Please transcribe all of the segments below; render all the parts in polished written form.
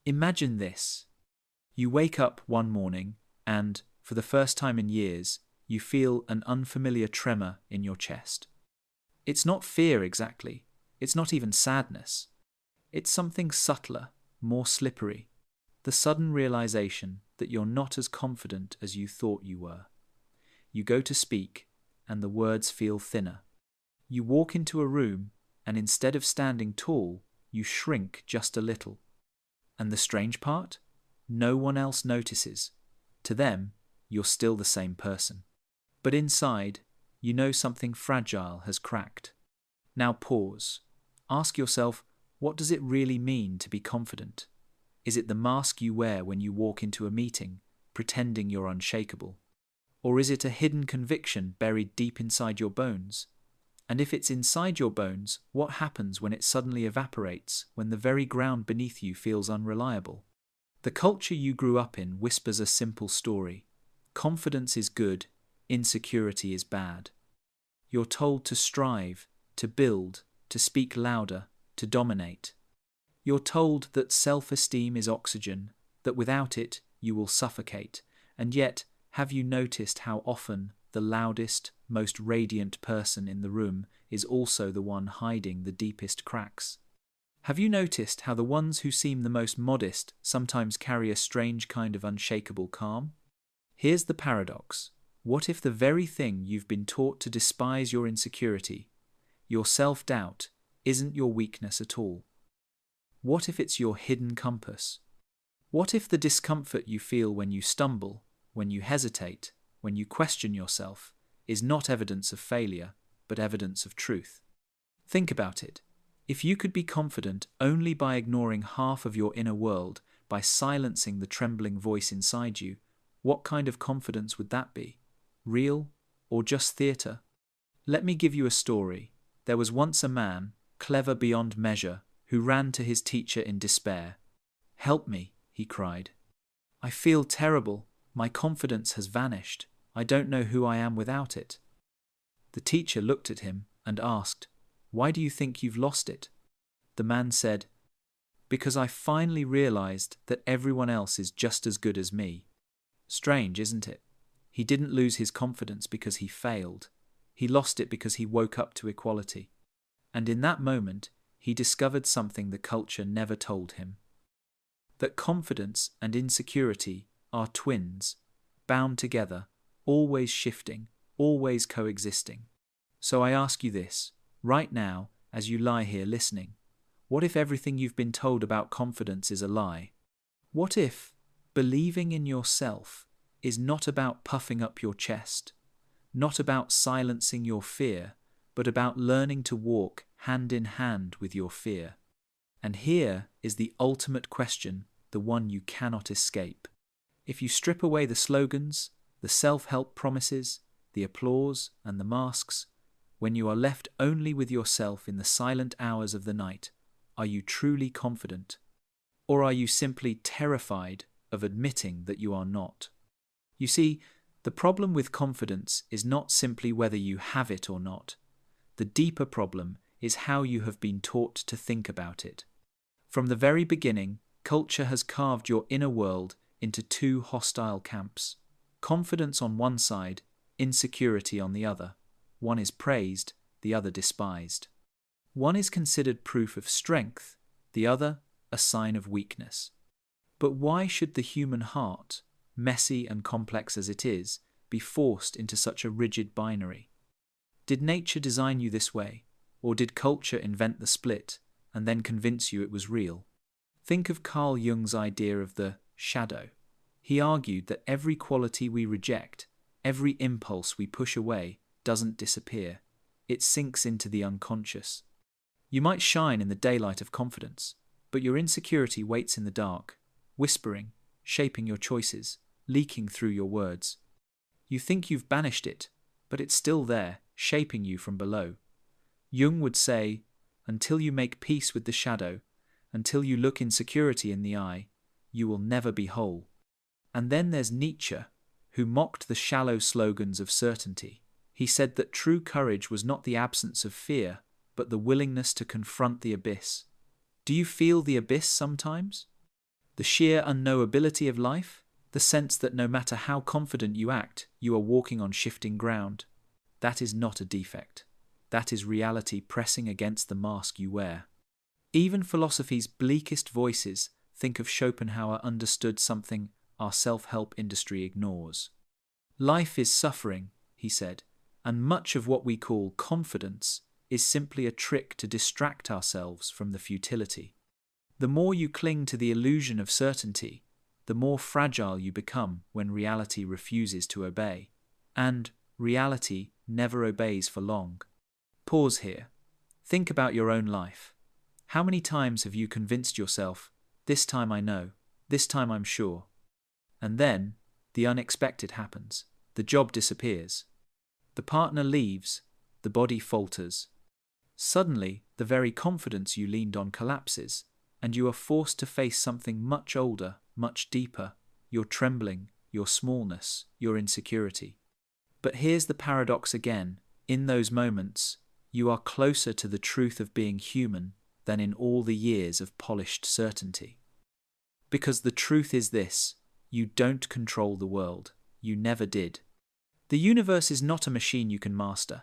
Imagine this. You wake up one morning and, for the first time in years, you feel an unfamiliar tremor in your chest. It's not fear exactly. It's not even sadness. It's something subtler, more slippery. The sudden realization that you're not as confident as you thought you were. You go to speak, and the words feel thinner. You walk into a room, and instead of standing tall, you shrink just a little. And the strange part? No one else notices. To them, you're still the same person. But inside, you know something fragile has cracked. Now pause. Ask yourself, what does it really mean to be confident? Is it the mask you wear when you walk into a meeting, pretending you're unshakable? Or is it a hidden conviction buried deep inside your bones? And if it's inside your bones, what happens when it suddenly evaporates, when the very ground beneath you feels unreliable? The culture you grew up in whispers a simple story. Confidence is good, insecurity is bad. You're told to strive, to build, to speak louder, to dominate. You're told that self-esteem is oxygen, that without it you will suffocate, and yet, have you noticed how often the loudest, most radiant person in the room is also the one hiding the deepest cracks? Have you noticed how the ones who seem the most modest sometimes carry a strange kind of unshakable calm? Here's the paradox. What if the very thing you've been taught to despise your insecurity, your self-doubt, isn't your weakness at all? What if it's your hidden compass? What if the discomfort you feel when you stumble, when you hesitate, when you question yourself, is not evidence of failure, but evidence of truth? Think about it. If you could be confident only by ignoring half of your inner world, by silencing the trembling voice inside you, what kind of confidence would that be? Real or just theatre? Let me give you a story. There was once a man, clever beyond measure, who ran to his teacher in despair. "Help me," he cried. "I feel terrible. My confidence has vanished. I don't know who I am without it." The teacher looked at him and asked, "Why do you think you've lost it?" The man said, "Because I finally realized that everyone else is just as good as me." Strange, isn't it? He didn't lose his confidence because he failed. He lost it because he woke up to equality. And in that moment, he discovered something the culture never told him. That confidence and insecurity are twins, bound together, always shifting, always coexisting. So I ask you this, right now, as you lie here listening, what if everything you've been told about confidence is a lie? What if believing in yourself is not about puffing up your chest, not about silencing your fear, but about learning to walk hand in hand with your fear? And here is the ultimate question, the one you cannot escape. If you strip away the slogans, the self-help promises, the applause and the masks, when you are left only with yourself in the silent hours of the night, are you truly confident? Or are you simply terrified of admitting that you are not? You see, the problem with confidence is not simply whether you have it or not. The deeper problem is how you have been taught to think about it. From the very beginning, culture has carved your inner world into two hostile camps. Confidence on one side, insecurity on the other. One is praised, the other despised. One is considered proof of strength, the other a sign of weakness. But why should the human heart, messy and complex as it is, be forced into such a rigid binary? Did nature design you this way, or did culture invent the split and then convince you it was real? Think of Carl Jung's idea of the shadow. He argued that every quality we reject, every impulse we push away, doesn't disappear. It sinks into the unconscious. You might shine in the daylight of confidence, but your insecurity waits in the dark, whispering, shaping your choices, leaking through your words. You think you've banished it, but it's still there, shaping you from below. Jung would say, until you make peace with the shadow, until you look insecurity in the eye, you will never be whole. And then there's Nietzsche, who mocked the shallow slogans of certainty. He said that true courage was not the absence of fear, but the willingness to confront the abyss. Do you feel the abyss sometimes? The sheer unknowability of life, the sense that no matter how confident you act, you are walking on shifting ground. That is not a defect. That is reality pressing against the mask you wear. Even philosophy's bleakest voices think of Schopenhauer understood something our self-help industry ignores. Life is suffering, he said, and much of what we call confidence is simply a trick to distract ourselves from the futility. The more you cling to the illusion of certainty, the more fragile you become when reality refuses to obey. And reality never obeys for long. Pause here. Think about your own life. How many times have you convinced yourself, this time I know, this time I'm sure? And then, the unexpected happens. The job disappears. The partner leaves. The body falters. Suddenly, the very confidence you leaned on collapses, and you are forced to face something much older, much deeper, your trembling, your smallness, your insecurity. But here's the paradox again. In those moments, you are closer to the truth of being human than in all the years of polished certainty. Because the truth is this: you don't control the world. You never did. The universe is not a machine you can master.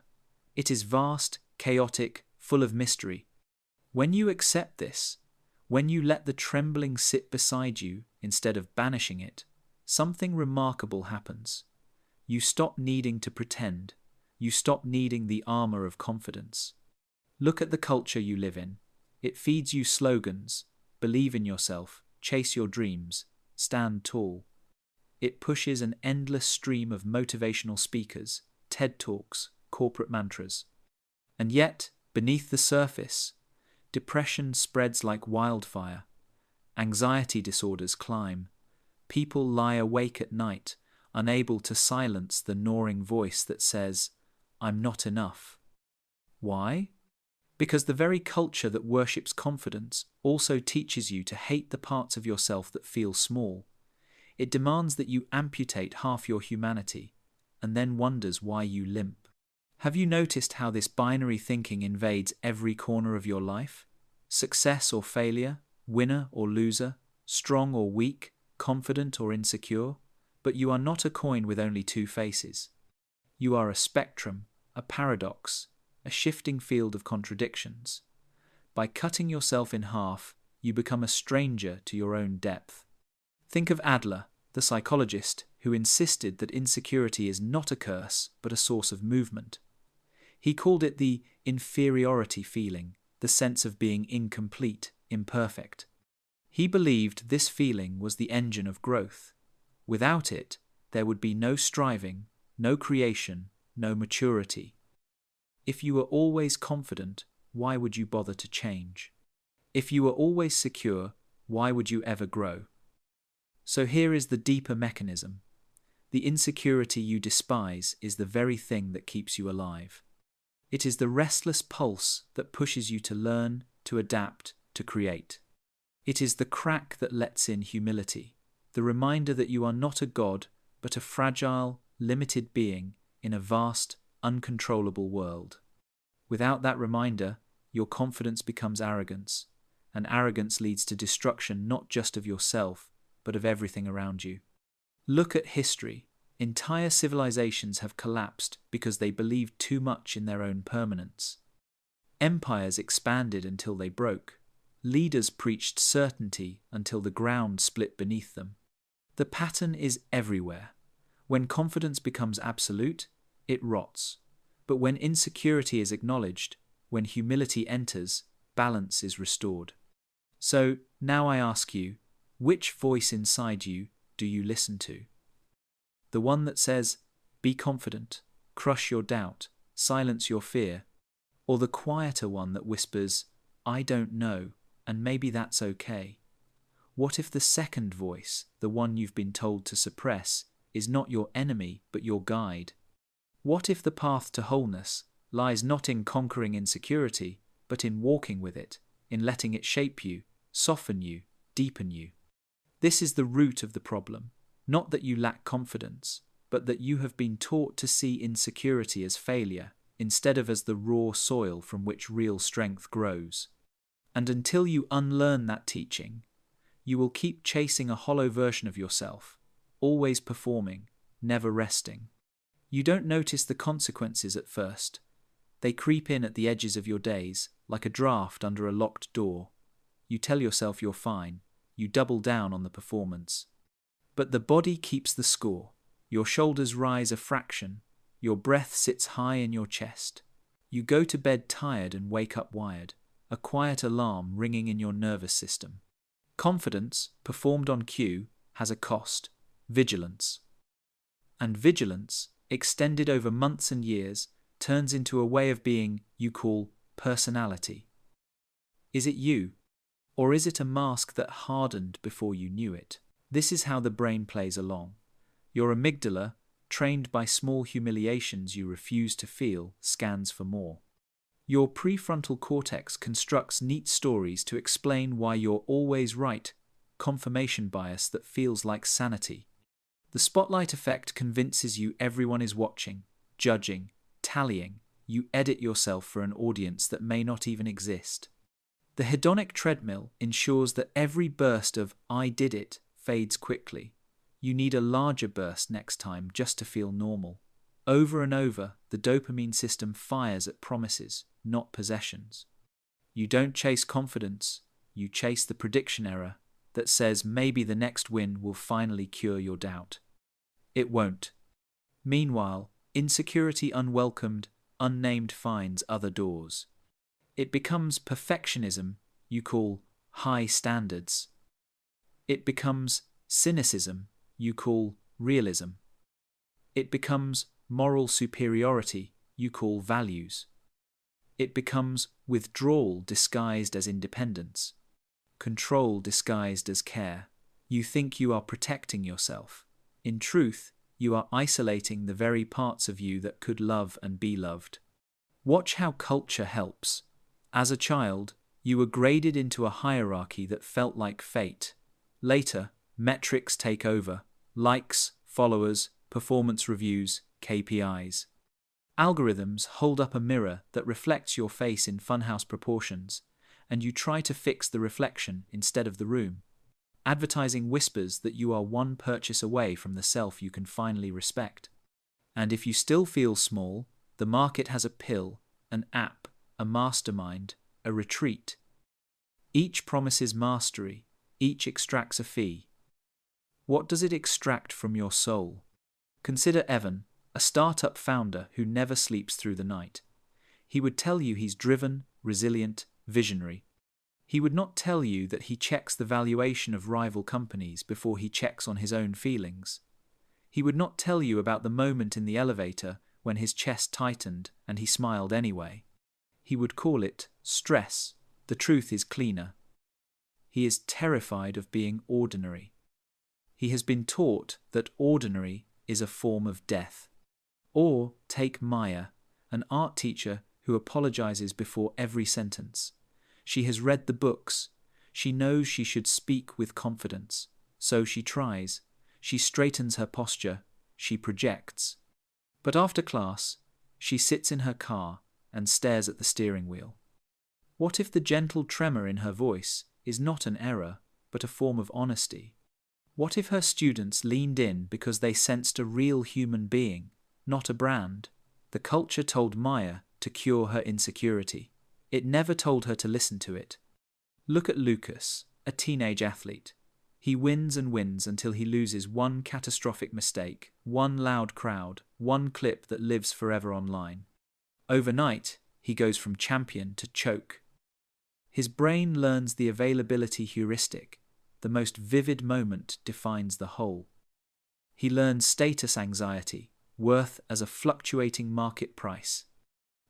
It is vast, chaotic, full of mystery. When you accept this, when you let the trembling sit beside you instead of banishing it, something remarkable happens. You stop needing to pretend. You stop needing the armor of confidence. Look at the culture you live in. It feeds you slogans: believe in yourself, chase your dreams, stand tall. It pushes an endless stream of motivational speakers, TED Talks, corporate mantras. And yet, beneath the surface, depression spreads like wildfire. Anxiety disorders climb. People lie awake at night, unable to silence the gnawing voice that says, "I'm not enough." Why? Because the very culture that worships confidence also teaches you to hate the parts of yourself that feel small. It demands that you amputate half your humanity, and then wonders why you limp. Have you noticed how this binary thinking invades every corner of your life? Success or failure, winner or loser, strong or weak, confident or insecure? But you are not a coin with only two faces. You are a spectrum, a paradox, a shifting field of contradictions. By cutting yourself in half, you become a stranger to your own depth. Think of Adler, the psychologist who insisted that insecurity is not a curse but a source of movement. He called it the inferiority feeling, the sense of being incomplete, imperfect. He believed this feeling was the engine of growth. Without it, there would be no striving, no creation, no maturity. If you were always confident, why would you bother to change? If you were always secure, why would you ever grow? So here is the deeper mechanism. The insecurity you despise is the very thing that keeps you alive. It is the restless pulse that pushes you to learn, to adapt, to create. It is the crack that lets in humility, the reminder that you are not a god, but a fragile, limited being in a vast, uncontrollable world. Without that reminder, your confidence becomes arrogance, and arrogance leads to destruction not just of yourself, but of everything around you. Look at history. Entire civilizations have collapsed because they believed too much in their own permanence. Empires expanded until they broke. Leaders preached certainty until the ground split beneath them. The pattern is everywhere. When confidence becomes absolute, it rots. But when insecurity is acknowledged, when humility enters, balance is restored. So now I ask you, which voice inside you do you listen to? The one that says, be confident, crush your doubt, silence your fear, or the quieter one that whispers, I don't know, and maybe that's okay? What if the second voice, the one you've been told to suppress, is not your enemy but your guide? What if the path to wholeness lies not in conquering insecurity, but in walking with it, in letting it shape you, soften you, deepen you? This is the root of the problem, not that you lack confidence, but that you have been taught to see insecurity as failure, instead of as the raw soil from which real strength grows. And until you unlearn that teaching, you will keep chasing a hollow version of yourself, always performing, never resting. You don't notice the consequences at first. They creep in at the edges of your days, like a draft under a locked door. You tell yourself you're fine. You double down on the performance. But the body keeps the score. Your shoulders rise a fraction. Your breath sits high in your chest. You go to bed tired and wake up wired, a quiet alarm ringing in your nervous system. Confidence, performed on cue, has a cost: vigilance. And vigilance, extended over months and years, turns into a way of being you call personality. Is it you? Or is it a mask that hardened before you knew it? This is how the brain plays along. Your amygdala, trained by small humiliations you refuse to feel, scans for more. Your prefrontal cortex constructs neat stories to explain why you're always right, confirmation bias that feels like sanity. The spotlight effect convinces you everyone is watching, judging, tallying. You edit yourself for an audience that may not even exist. The hedonic treadmill ensures that every burst of "I did it" fades quickly. You need a larger burst next time just to feel normal. Over and over, the dopamine system fires at promises, not possessions. You don't chase confidence, you chase the prediction error that says maybe the next win will finally cure your doubt. It won't. Meanwhile, insecurity unwelcomed, unnamed finds other doors. It becomes perfectionism you call high standards. It becomes cynicism you call realism. It becomes moral superiority you call values. It becomes withdrawal disguised as independence. Control disguised as care. You think you are protecting yourself. In truth, you are isolating the very parts of you that could love and be loved. Watch how culture helps. As a child, you were graded into a hierarchy that felt like fate. Later, metrics take over: likes, followers, performance reviews, KPIs. Algorithms hold up a mirror that reflects your face in funhouse proportions, and you try to fix the reflection instead of the room. Advertising whispers that you are one purchase away from the self you can finally respect. And if you still feel small, the market has a pill, an app, a mastermind, a retreat. Each promises mastery, each extracts a fee. What does it extract from your soul? Consider Evan, a startup founder who never sleeps through the night. He would tell you he's driven, resilient, visionary. He would not tell you that he checks the valuation of rival companies before he checks on his own feelings. He would not tell you about the moment in the elevator when his chest tightened and he smiled anyway. He would call it stress. The truth is cleaner. He is terrified of being ordinary. He has been taught that ordinary is a form of death. Or take Maya, an art teacher who apologizes before every sentence. She has read the books. She knows she should speak with confidence. So she tries. She straightens her posture. She projects. But after class, she sits in her car and stares at the steering wheel. What if the gentle tremor in her voice is not an error, but a form of honesty? What if her students leaned in because they sensed a real human being, not a brand? The culture told Maya to cure her insecurity. It never told her to listen to it. Look at Lucas, a teenage athlete. He wins and wins until he loses one catastrophic mistake, one loud crowd, one clip that lives forever online. Overnight, he goes from champion to choke. His brain learns the availability heuristic. The most vivid moment defines the whole. He learns status anxiety, worth as a fluctuating market price.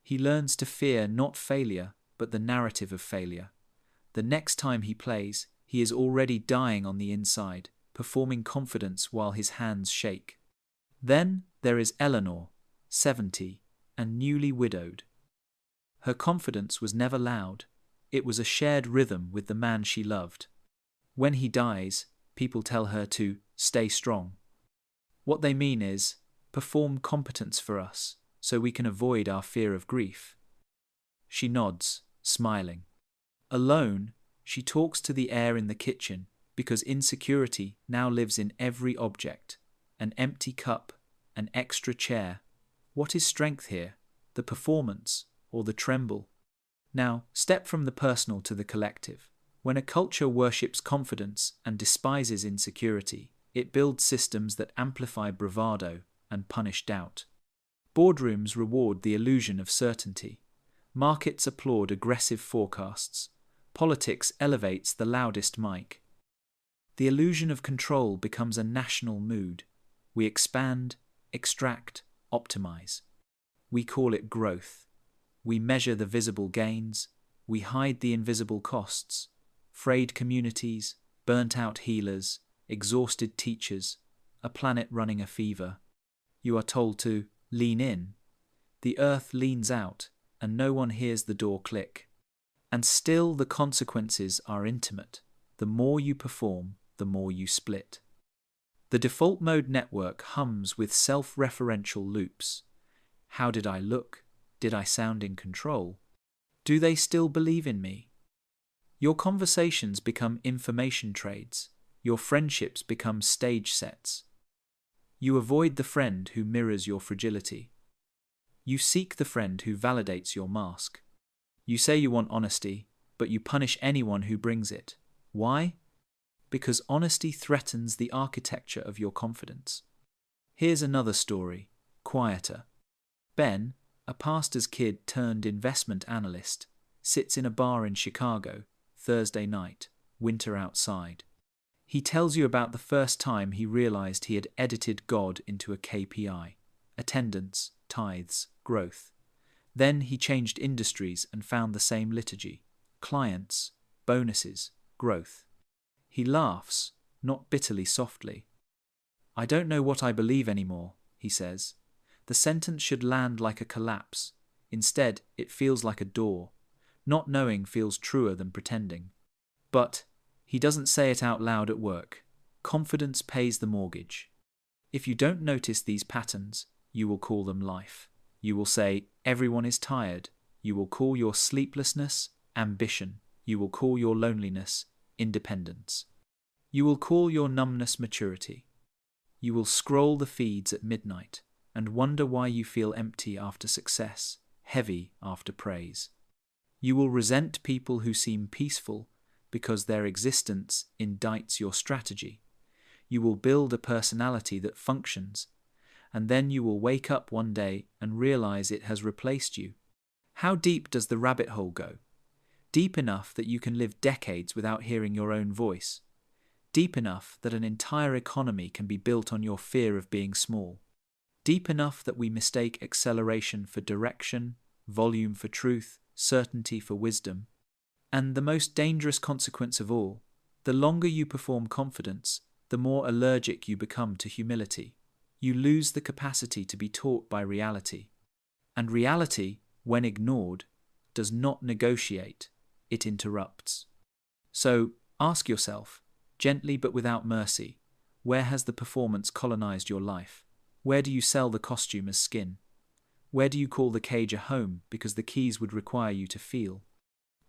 He learns to fear not failure, but the narrative of failure. The next time he plays, he is already dying on the inside, performing confidence while his hands shake. Then there is Eleanor, 70, and newly widowed. Her confidence was never loud. It was a shared rhythm with the man she loved. When he dies, people tell her to stay strong. What they mean is, perform competence for us, so we can avoid our fear of grief. She nods, smiling. Alone, she talks to the air in the kitchen, because insecurity now lives in every object. An empty cup, an extra chair. What is strength here? The performance or the tremble? Now, step from the personal to the collective. When a culture worships confidence and despises insecurity, it builds systems that amplify bravado and punish doubt. Boardrooms reward the illusion of certainty. Markets applaud aggressive forecasts. Politics elevates the loudest mic. The illusion of control becomes a national mood. We expand, extract, optimize. We call it growth. We measure the visible gains. We hide the invisible costs. Frayed communities, burnt-out healers, exhausted teachers, a planet running a fever. You are told to lean in. The earth leans out, and no one hears the door click. And still the consequences are intimate. The more you perform, the more you split. The default mode network hums with self-referential loops. How did I look? Did I sound in control? Do they still believe in me? Your conversations become information trades. Your friendships become stage sets. You avoid the friend who mirrors your fragility. You seek the friend who validates your mask. You say you want honesty, but you punish anyone who brings it. Why? Because honesty threatens the architecture of your confidence. Here's another story, quieter. Ben, a pastor's kid turned investment analyst, sits in a bar in Chicago, Thursday night, winter outside. He tells you about the first time he realized he had edited God into a KPI, attendance, tithes, growth. Then he changed industries and found the same liturgy, clients, bonuses, growth. He laughs, not bitterly softly. I don't know what I believe anymore, he says. The sentence should land like a collapse. Instead, it feels like a door. Not knowing feels truer than pretending. But he doesn't say it out loud at work. Confidence pays the mortgage. If you don't notice these patterns, you will call them life. You will say, everyone is tired. You will call your sleeplessness ambition. You will call your loneliness independence. You will call your numbness maturity. You will scroll the feeds at midnight and wonder why you feel empty after success, heavy after praise. You will resent people who seem peaceful because their existence indicts your strategy. You will build a personality that functions, and then you will wake up one day and realize it has replaced you. How deep does the rabbit hole go? Deep enough that you can live decades without hearing your own voice. Deep enough that an entire economy can be built on your fear of being small. Deep enough that we mistake acceleration for direction, volume for truth, certainty for wisdom. And the most dangerous consequence of all, the longer you perform confidence, the more allergic you become to humility. You lose the capacity to be taught by reality. And reality, when ignored, does not negotiate, it interrupts. So, ask yourself, gently but without mercy, where has the performance colonized your life? Where do you sell the costume as skin? Where do you call the cage a home because the keys would require you to feel?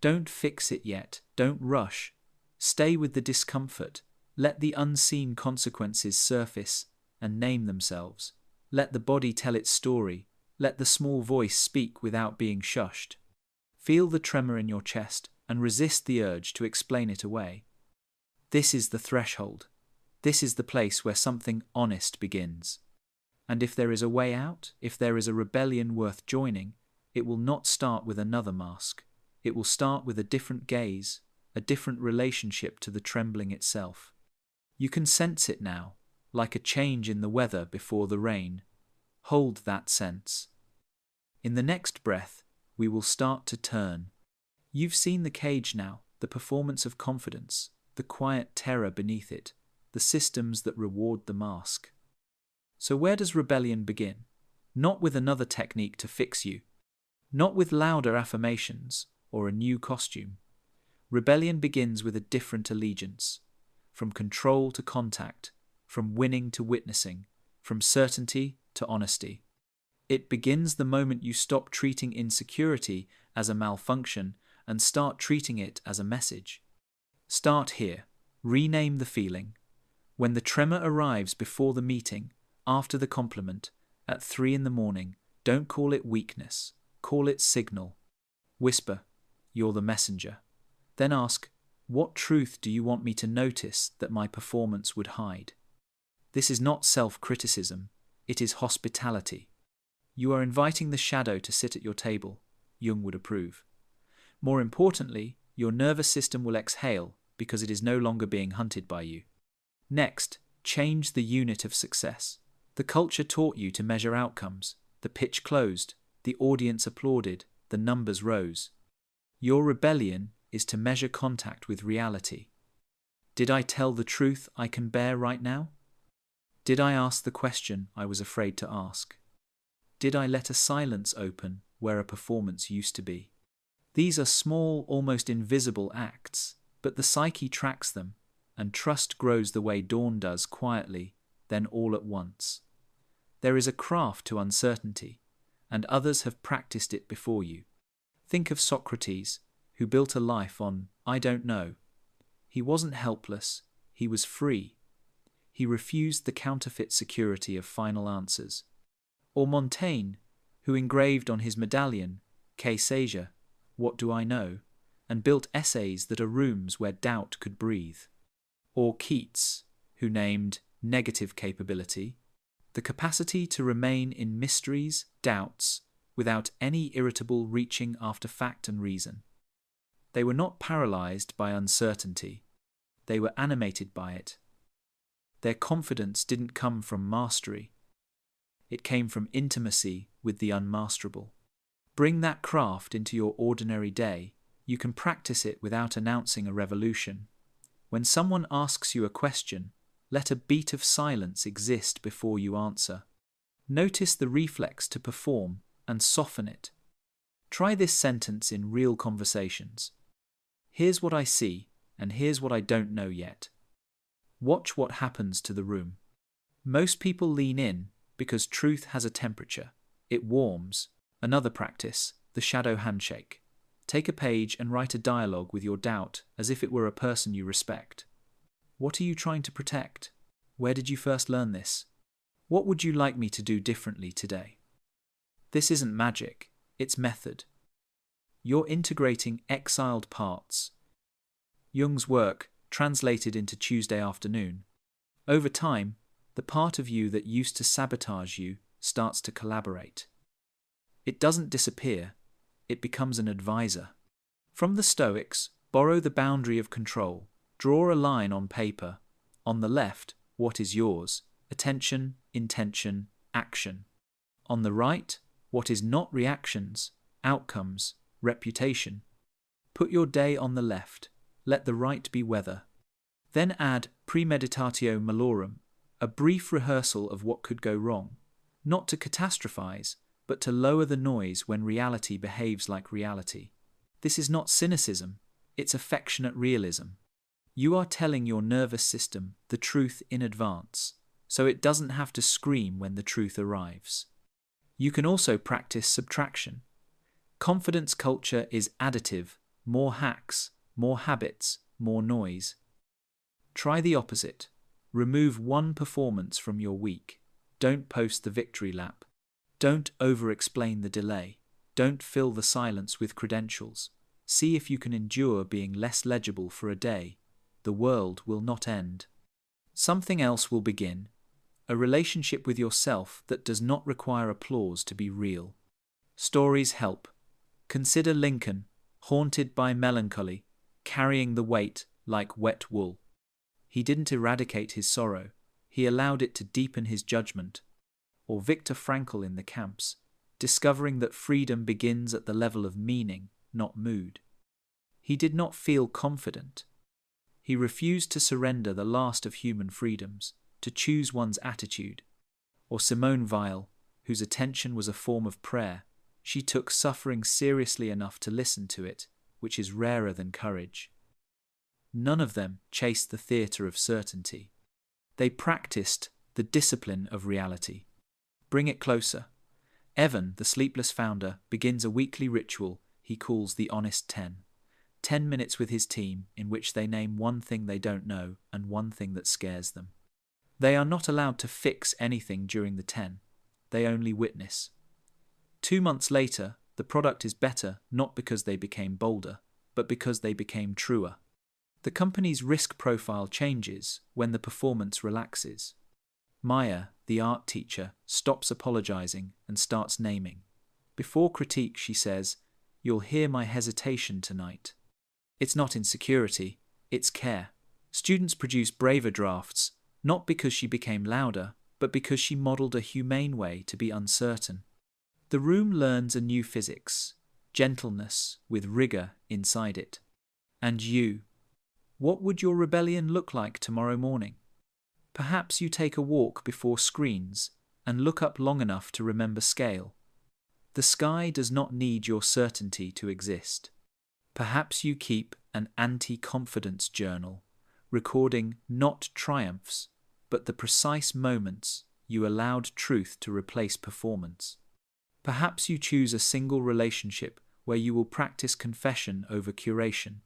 Don't fix it yet, don't rush. Stay with the discomfort. Let the unseen consequences surface and name themselves. Let the body tell its story. Let the small voice speak without being shushed. Feel the tremor in your chest and resist the urge to explain it away. This is the threshold. This is the place where something honest begins. And if there is a way out, if there is a rebellion worth joining, it will not start with another mask. It will start with a different gaze, a different relationship to the trembling itself. You can sense it now, like a change in the weather before the rain. Hold that sense. In the next breath, we will start to turn. You've seen the cage now, the performance of confidence, the quiet terror beneath it, the systems that reward the mask. So where does rebellion begin? Not with another technique to fix you. Not with louder affirmations or a new costume. Rebellion begins with a different allegiance. From control to contact, from winning to witnessing, from certainty to honesty. It begins the moment you stop treating insecurity as a malfunction and start treating it as a message. Start here. Rename the feeling. When the tremor arrives before the meeting, after the compliment, at 3 in the morning, don't call it weakness. Call it signal. Whisper, "You're the messenger." Then ask, "What truth do you want me to notice that my performance would hide?" This is not self-criticism, it is hospitality. You are inviting the shadow to sit at your table. Jung would approve. More importantly, your nervous system will exhale because it is no longer being hunted by you. Next, change the unit of success. The culture taught you to measure outcomes. The pitch closed, the audience applauded, the numbers rose. Your rebellion is to measure contact with reality. Did I tell the truth I can bear right now? Did I ask the question I was afraid to ask? Did I let a silence open where a performance used to be? These are small, almost invisible acts, but the psyche tracks them, and trust grows the way dawn does, quietly, then all at once. There is a craft to uncertainty, and others have practiced it before you. Think of Socrates, who built a life on "I don't know." He wasn't helpless, he was free. He refused the counterfeit security of final answers. Or Montaigne, who engraved on his medallion, "Que sais-je, what do I know?" and built essays that are rooms where doubt could breathe. Or Keats, who named negative capability the capacity to remain in mysteries, doubts, without any irritable reaching after fact and reason. They were not paralyzed by uncertainty. They were animated by it. Their confidence didn't come from mastery. It came from intimacy with the unmasterable. Bring that craft into your ordinary day. You can practice it without announcing a revolution. When someone asks you a question, let a beat of silence exist before you answer. Notice the reflex to perform and soften it. Try this sentence in real conversations. "Here's what I see, and here's what I don't know yet." Watch what happens to the room. Most people lean in because truth has a temperature. It warms. Another practice, the shadow handshake. Take a page and write a dialogue with your doubt as if it were a person you respect. What are you trying to protect? Where did you first learn this? What would you like me to do differently today? This isn't magic, it's method. You're integrating exiled parts. Jung's work, translated into Tuesday afternoon. Over time, the part of you that used to sabotage you starts to collaborate. It doesn't disappear, it becomes an advisor. From the Stoics, borrow the boundary of control. Draw a line on paper. On the left, what is yours? Attention, intention, action. On the right, what is not reactions, outcomes, reputation. Put your day on the left. Let the right be weather. Then add premeditatio malorum, a brief rehearsal of what could go wrong. Not to catastrophize, but to lower the noise when reality behaves like reality. This is not cynicism, it's affectionate realism. You are telling your nervous system the truth in advance, so it doesn't have to scream when the truth arrives. You can also practice subtraction. Confidence culture is additive, more hacks, more habits, more noise. Try the opposite. Remove one performance from your week. Don't post the victory lap. Don't over-explain the delay. Don't fill the silence with credentials. See if you can endure being less legible for a day. The world will not end. Something else will begin. A relationship with yourself that does not require applause to be real. Stories help. Consider Lincoln, haunted by melancholy, carrying the weight like wet wool. He didn't eradicate his sorrow, he allowed it to deepen his judgment. Or Viktor Frankl in the camps, discovering that freedom begins at the level of meaning, not mood. He did not feel confident. He refused to surrender the last of human freedoms, to choose one's attitude. Or Simone Weil, whose attention was a form of prayer, she took suffering seriously enough to listen to it, which is rarer than courage. None of them chased the theatre of certainty. They practiced the discipline of reality. Bring it closer. Evan, the sleepless founder, begins a weekly ritual he calls the Honest 10. 10 minutes with his team in which they name one thing they don't know and one thing that scares them. They are not allowed to fix anything during the 10. They only witness. 2 months later, the product is better not because they became bolder, but because they became truer. The company's risk profile changes when the performance relaxes. Maya, the art teacher, stops apologizing and starts naming. Before critique, she says, "You'll hear my hesitation tonight." It's not insecurity, it's care. Students produce braver drafts, not because she became louder, but because she modeled a humane way to be uncertain. The room learns a new physics, gentleness with rigor inside it. And you? What would your rebellion look like tomorrow morning? Perhaps you take a walk before screens and look up long enough to remember scale. The sky does not need your certainty to exist. Perhaps you keep an anti-confidence journal, recording not triumphs, but the precise moments you allowed truth to replace performance. Perhaps you choose a single relationship where you will practice confession over curation.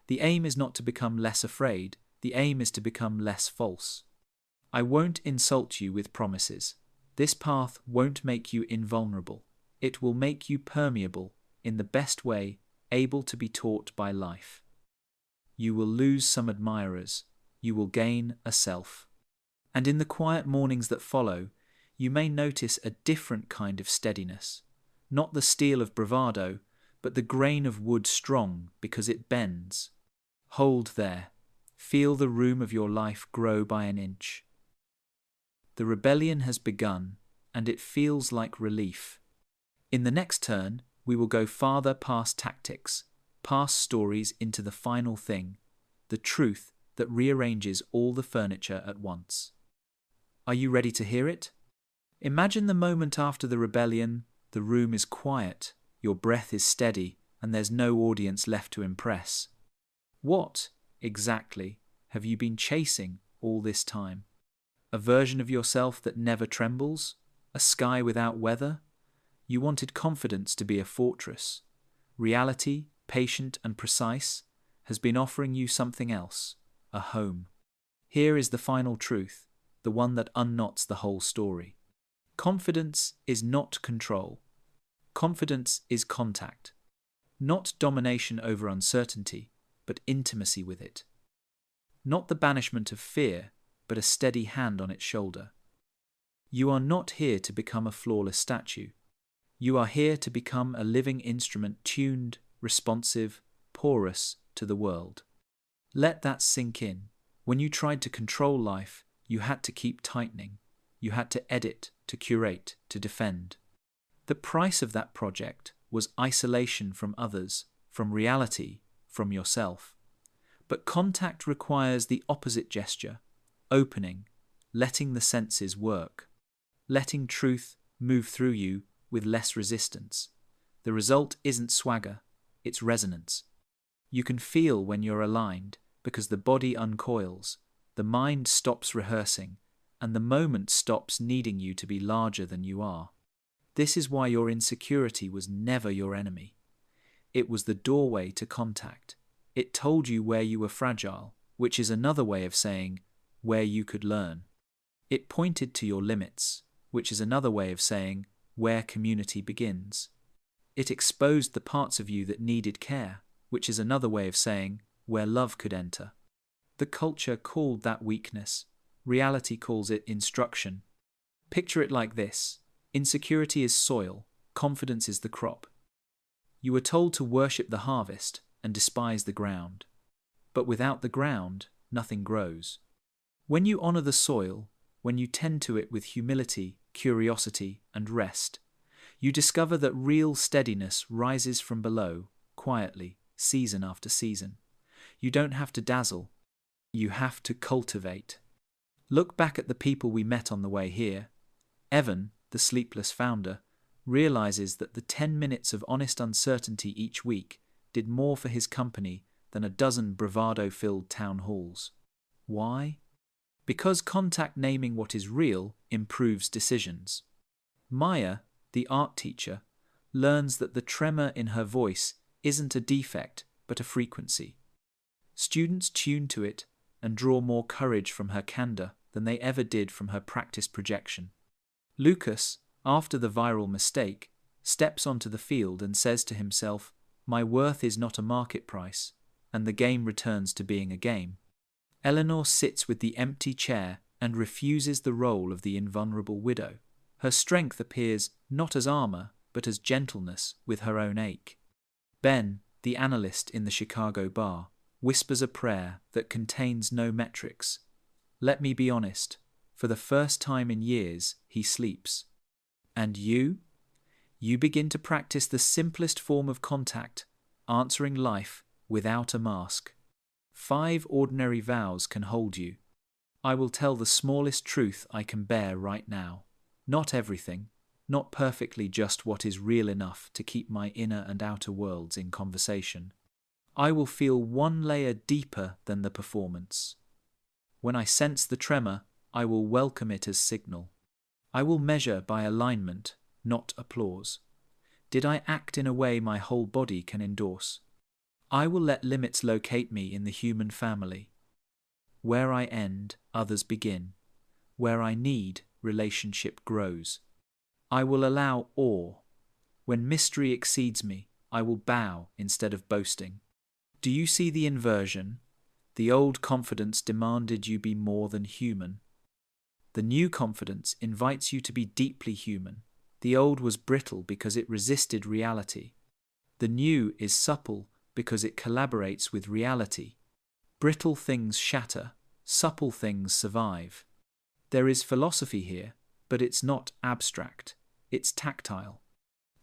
The aim is not to become less afraid, the aim is to become less false. I won't insult you with promises. This path won't make you invulnerable. It will make you permeable in the best way, able to be taught by life. You will lose some admirers. You will gain a self. And in the quiet mornings that follow, you may notice a different kind of steadiness. Not the steel of bravado, but the grain of wood strong because it bends. Hold there. Feel the room of your life grow by an inch. The rebellion has begun, and it feels like relief. In the next turn, we will go farther past tactics, past stories into the final thing, the truth that rearranges all the furniture at once. Are you ready to hear it? Imagine the moment after the rebellion, the room is quiet, your breath is steady, and there's no audience left to impress. What, exactly, have you been chasing all this time? A version of yourself that never trembles? A sky without weather? You wanted confidence to be a fortress. Reality, patient and precise, has been offering you something else, a home. Here is the final truth, the one that unknots the whole story. Confidence is not control. Confidence is contact. Not domination over uncertainty, but intimacy with it. Not the banishment of fear, but a steady hand on its shoulder. You are not here to become a flawless statue. You are here to become a living instrument tuned, responsive, porous to the world. Let that sink in. When you tried to control life, you had to keep tightening. You had to edit, to curate, to defend. The price of that project was isolation from others, from reality, from yourself. But contact requires the opposite gesture, opening, letting the senses work, letting truth move through you with less resistance. The result isn't swagger, it's resonance. You can feel when you're aligned because the body uncoils, the mind stops rehearsing, and the moment stops needing you to be larger than you are. This is why your insecurity was never your enemy. It was the doorway to contact. It told you where you were fragile, which is another way of saying where you could learn. It pointed to your limits, which is another way of saying where community begins. It exposed the parts of you that needed care, which is another way of saying where love could enter. The culture called that weakness. Reality calls it instruction. Picture it like this. Insecurity is soil, confidence is the crop. You were told to worship the harvest and despise the ground. But without the ground, nothing grows. When you honor the soil, when you tend to it with humility, curiosity, and rest, you discover that real steadiness rises from below, quietly, season after season. You don't have to dazzle. You have to cultivate. Look back at the people we met on the way here. Evan, the sleepless founder, realizes that the 10 minutes of honest uncertainty each week did more for his company than a dozen bravado-filled town halls. Why? Because contact naming what is real improves decisions. Maya, the art teacher, learns that the tremor in her voice isn't a defect, but a frequency. Students tune to it and draw more courage from her candor than they ever did from her practiced projection. Lucas, after the viral mistake, steps onto the field and says to himself, "My worth is not a market price," and the game returns to being a game. Eleanor sits with the empty chair and refuses the role of the invulnerable widow. Her strength appears not as armor, but as gentleness with her own ache. Ben, the analyst in the Chicago bar, whispers a prayer that contains no metrics. Let me be honest, for the first time in years, he sleeps. And you? You begin to practice the simplest form of contact, answering life without a mask. 5 ordinary vows can hold you. I will tell the smallest truth I can bear right now. Not everything, not perfectly, just what is real enough to keep my inner and outer worlds in conversation. I will feel one layer deeper than the performance. When I sense the tremor, I will welcome it as signal. I will measure by alignment, not applause. Did I act in a way my whole body can endorse? I will let limits locate me in the human family. Where I end, others begin. Where I need, relationship grows. I will allow awe. When mystery exceeds me, I will bow instead of boasting. Do you see the inversion? The old confidence demanded you be more than human. The new confidence invites you to be deeply human. The old was brittle because it resisted reality. The new is supple because it collaborates with reality. Brittle things shatter, supple things survive. There is philosophy here, but it's not abstract, it's tactile.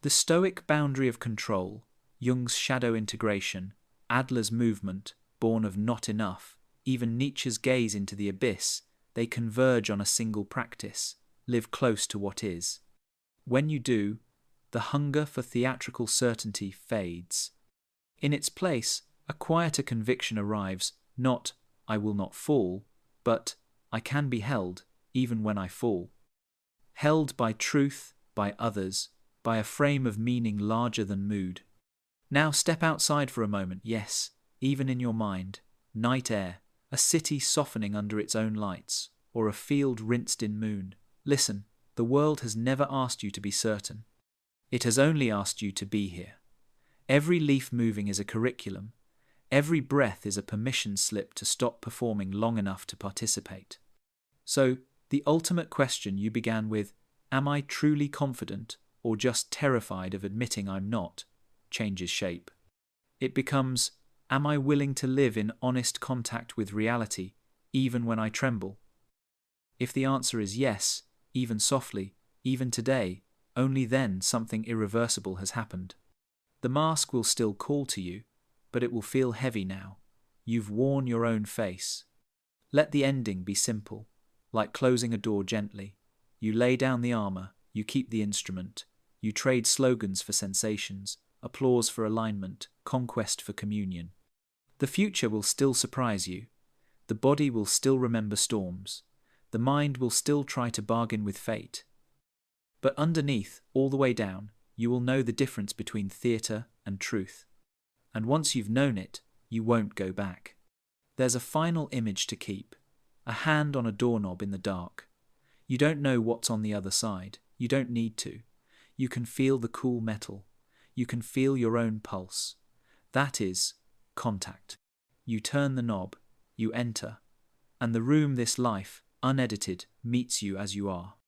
The Stoic boundary of control, Jung's shadow integration, Adler's movement, born of not enough, even Nietzsche's gaze into the abyss, they converge on a single practice: live close to what is. When you do, the hunger for theatrical certainty fades. In its place, a quieter conviction arrives, not, I will not fall, but, I can be held, even when I fall. Held by truth, by others, by a frame of meaning larger than mood. Now step outside for a moment, yes, even in your mind. Night air, a city softening under its own lights, or a field rinsed in moon. Listen, the world has never asked you to be certain. It has only asked you to be here. Every leaf moving is a curriculum. Every breath is a permission slip to stop performing long enough to participate. So, the ultimate question you began with, am I truly confident or just terrified of admitting I'm not, changes shape. It becomes, am I willing to live in honest contact with reality, even when I tremble? If the answer is yes, even softly, even today, only then something irreversible has happened. The mask will still call to you, but it will feel heavy now. You've worn your own face. Let the ending be simple, like closing a door gently. You lay down the armor, you keep the instrument, you trade slogans for sensations, applause for alignment, conquest for communion. The future will still surprise you. The body will still remember storms. The mind will still try to bargain with fate. But underneath, all the way down, you will know the difference between theatre and truth. And once you've known it, you won't go back. There's a final image to keep, a hand on a doorknob in the dark. You don't know what's on the other side. You don't need to. You can feel the cool metal. You can feel your own pulse. That is contact. You turn the knob, you enter, and the room, this life, unedited, meets you as you are.